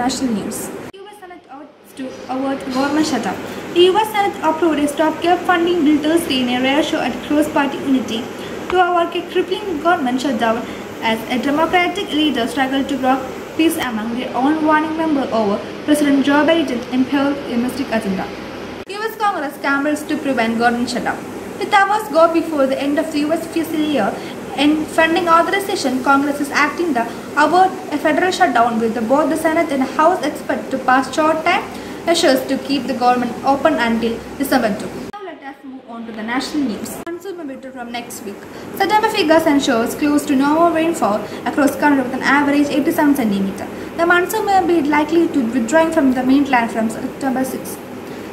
national news. US Senate votes to avert government shutdown. The US Senate approved a stopgap funding bill Thursday in a rare show at cross-party unity to avert a crippling government shutdown as a Democratic leader struggled to broker peace among their own warning member over President Joe Biden's impaired domestic agenda. US Congress scrambles to prevent government shutdown. With hours go before the end of the US fiscal year, in funding authorization, Congress is acting to avert a federal shutdown with both the Senate and House expect to pass short-term measures to keep the government open until December 2. Now let us move on to the national news. Monsoon may withdraw from next week. September figures and shows close to normal rainfall across country with an average 87 cm. The monsoon may be likely to withdrawing from the mainland from September 6,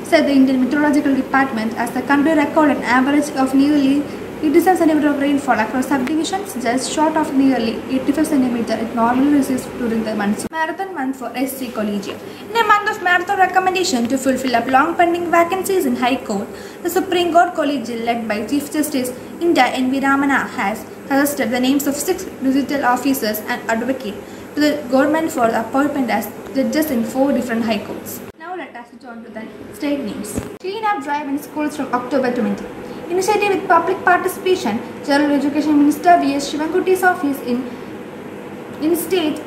said the Indian Meteorological Department, as the country recorded an average of nearly 87 cm of rainfall across subdivisions, just short of nearly 85 cm it normally receives during the monsoon. Marathon month for SC Collegium. In a month of marathon recommendation to fulfill up long pending vacancies in High Court, the Supreme Court Collegium led by Chief Justice India N.V. Ramana has suggested the names of 6 judicial officers and advocates to the government for the appointment as judges in 4 different High Courts. Now let us turn to the state news. Clean up drive in schools from October 20. Initiative with public participation, General Education Minister V.S. Shivankutti's office in state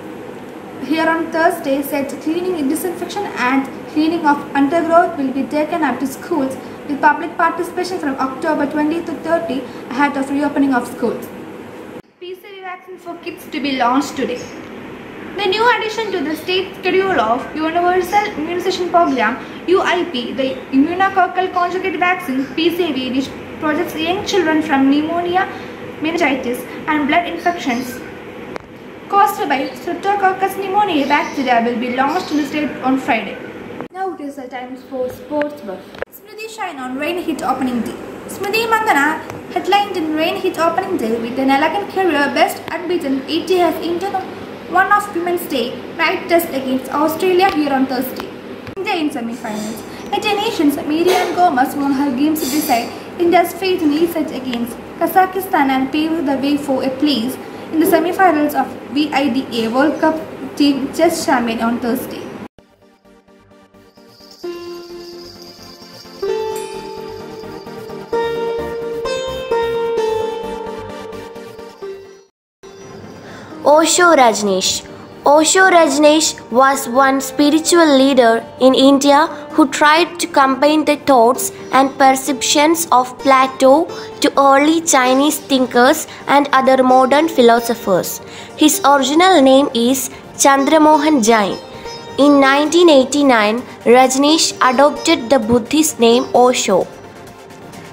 here on Thursday said cleaning, disinfection and cleaning of undergrowth will be taken up to schools with public participation from October 20 to 30 ahead of reopening of schools. PCV vaccine for kids to be launched today. The new addition to the state schedule of Universal Immunization Program UIP, the immunococcal conjugate vaccine PCV, which protects young children from pneumonia, meningitis and blood infections caused by Streptococcus pneumoniae bacteria, will be launched in the state on Friday. Now it is the time for sports buff. Smriti shine on rain hit opening day. Smriti Mandhana headlined in rain hit opening day with an elegant career best unbeaten 80 as Indian one-off Women's Day night test against Australia here on Thursday. India in semi-finals. At a nation's Marianne Gomez won her games to decide India's fate in each set against Kazakhstan and paved the way for a place in the semi-finals of VIDA World Cup Team Chess Champion on Thursday. Osho Rajneesh. Osho Rajneesh was one spiritual leader in India who tried to combine the thoughts and perceptions of Plato to early Chinese thinkers and other modern philosophers. His original name is Chandramohan Jain. In 1989, Rajneesh adopted the Buddhist name Osho.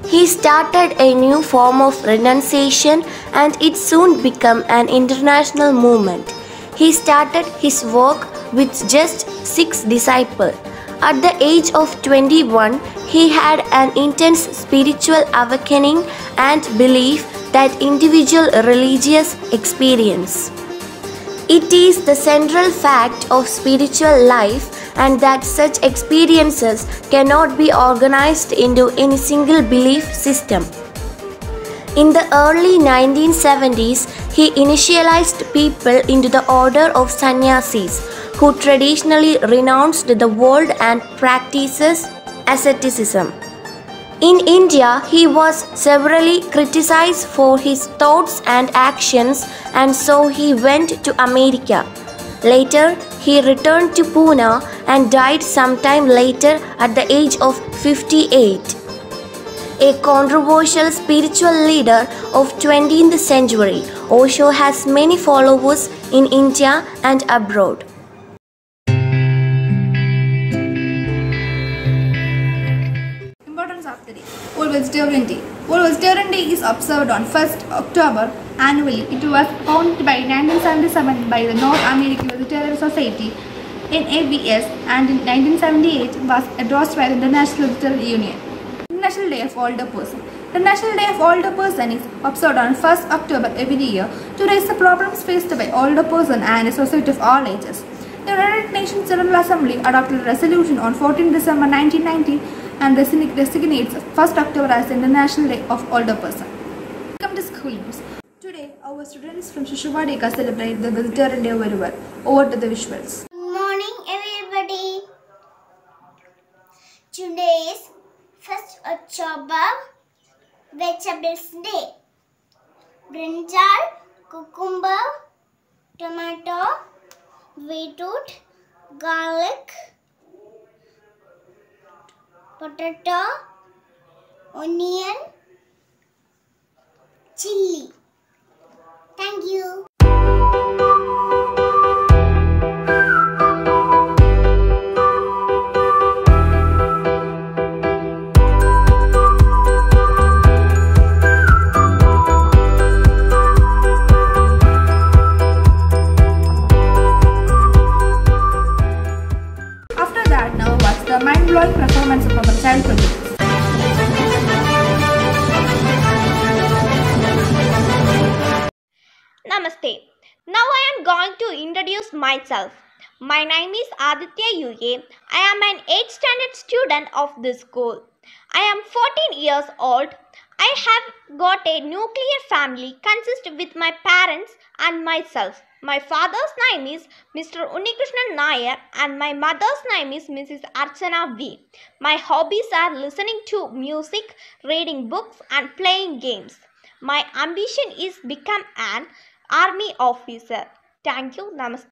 He started a new form of renunciation and it soon became an international movement. He started his work with just 6 disciples. At the age of 21, he had an intense spiritual awakening and belief that individual religious experience. It is the central fact of spiritual life and that such experiences cannot be organized into any single belief system. In the early 1970s, he initialized people into the order of sannyasis, who traditionally renounced the world and practices asceticism. In India, he was severely criticized for his thoughts and actions, and so he went to America. Later, he returned to Pune and died sometime later at the age of 58. A controversial spiritual leader of 20th century, Osho has many followers in India and abroad. Importance of the day. World Vegetarian Day. World Vegetarian Day is observed on 1st October annually. It was founded by 1977 by the North American Vegetarian Society NAVS and in 1978 was endorsed by the International Vegetarian Union. International Day of Older Person. The National Day of Older Person is observed on 1st October every year to raise the problems faced by older person and a society of all ages. The United Nations General Assembly adopted a resolution on 14 December 1990 and designates 1st October as the International Day of Older Person. Welcome to School News. Today, our students from Shishuvadika celebrate the Vegetarian Day very well. Over to the visuals. Good morning, everyone. above vegetables day. Brinjal, cucumber, tomato, beetroot, garlic, potato, onion, chili. Thank you. After that, now watch the mind-blowing performance of our child projects. Namaste. Now I am going to introduce myself. My name is Aditya Yuye. I am an 8th standard student of this school. I am 14 years old. I have got a nuclear family consisting with my parents and myself. My father's name is Mr. Unnikrishnan Nair and my mother's name is Mrs. Archana V. My hobbies are listening to music, reading books and playing games. My ambition is become an army officer. Thank you. Namaste.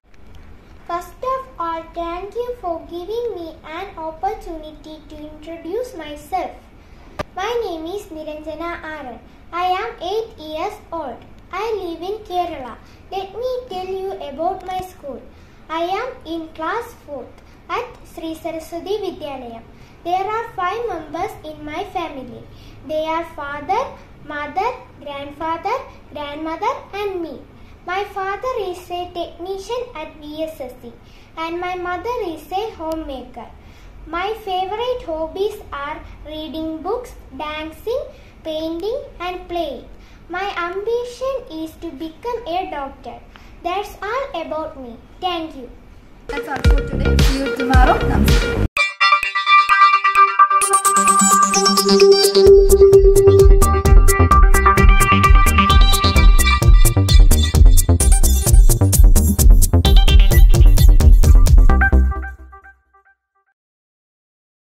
First of all, thank you for giving me an opportunity to introduce myself. My name is Niranjana Aran. I am 8 years old. I live in Kerala. Let me tell you about my school. I am in class 4th at Sri Saraswati Vidyalayam. There are 5 members in my family. They are father, mother, grandfather, grandmother and me. My father is a technician at VSSC and my mother is a homemaker. My favorite hobbies are reading books, dancing, painting and playing. My ambition is to become a doctor. That's all about me. Thank you. That's all for today. See you